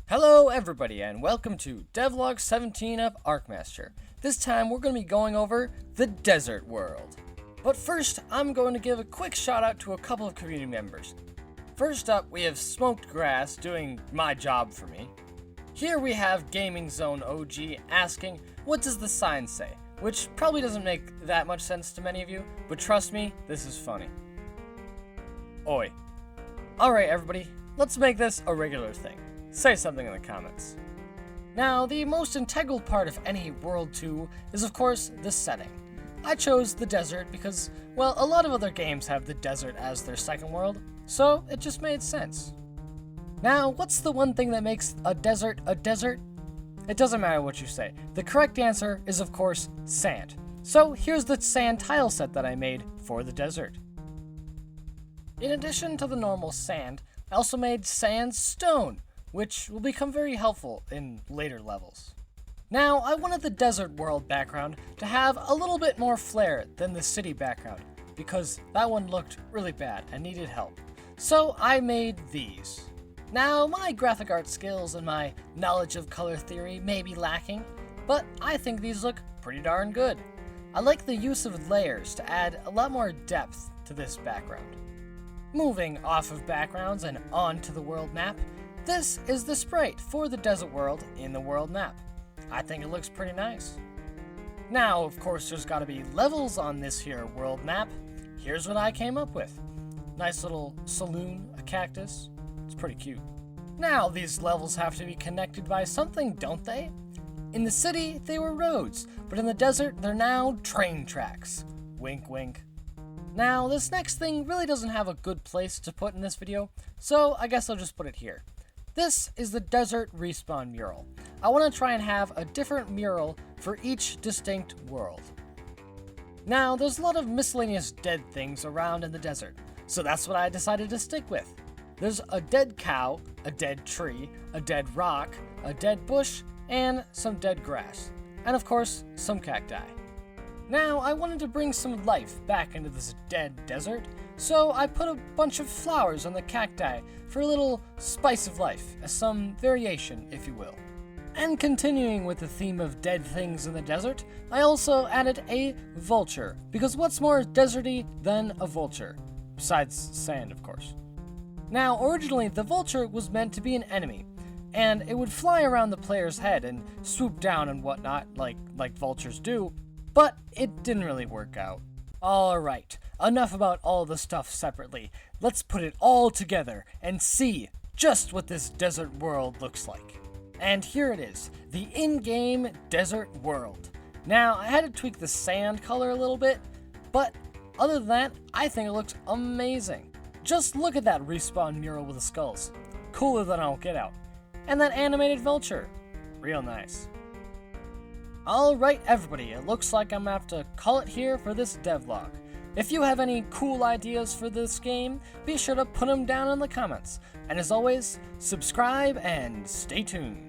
Hello everybody and welcome to Devlog 17 of Arcmaster. This time we're going to be going over the desert world. But first, I'm going to give a quick shout out to a couple of community members. First up, we have Smoked Grass doing my job for me. Here we have Gaming Zone OG asking, what does the sign say? Which probably doesn't make that much sense to many of you, but trust me, this is funny. Oi. Alright everybody, let's make this a regular thing. Say something in the comments. Now, the most integral part of any World 2 is of course the setting. I chose the desert because, well, a lot of other games have the desert as their second world, so it just made sense. Now, what's the one thing that makes a desert a desert? It doesn't matter what you say. The correct answer is of course sand. So here's the sand tile set that I made for the desert. In addition to the normal sand, I also made sandstone, which will become very helpful in later levels. Now, I wanted the desert world background to have a little bit more flair than the city background, because that one looked really bad and needed help. So I made these. Now, my graphic art skills and my knowledge of color theory may be lacking, but I think these look pretty darn good. I like the use of layers to add a lot more depth to this background. Moving off of backgrounds and onto the world map, this is the sprite for the desert world in the world map. I think it looks pretty nice. Now, of course, there's gotta be levels on this here world map. Here's what I came up with. Nice little saloon, a cactus. It's pretty cute. Now, these levels have to be connected by something, don't they? In the city, they were roads, but in the desert, they're now train tracks. Wink, wink. Now, this next thing really doesn't have a good place to put in this video, so I guess I'll just put it here. This is the desert respawn mural. I want to try and have a different mural for each distinct world. Now, there's a lot of miscellaneous dead things around in the desert, so that's what I decided to stick with. There's a dead cow, a dead tree, a dead rock, a dead bush, and some dead grass. And of course, some cacti. Now, I wanted to bring some life back into this dead desert, so I put a bunch of flowers on the cacti for a little spice of life, as some variation, if you will. And continuing with the theme of dead things in the desert, I also added a vulture, because what's more deserty than a vulture? Besides sand, of course. Now, originally, the vulture was meant to be an enemy, and it would fly around the player's head and swoop down and whatnot, like vultures do, but it didn't really work out. Alright, enough about all the stuff separately. Let's put it all together and see just what this desert world looks like. And here it is, the in-game desert world. Now, I had to tweak the sand color a little bit, but other than that, I think it looks amazing. Just look at that respawn mural with the skulls. Cooler than all get out. And that animated vulture. Real nice. Alright everybody, it looks like I'm gonna have to call it here for this devlog. If you have any cool ideas for this game, be sure to put them down in the comments. And as always, subscribe and stay tuned.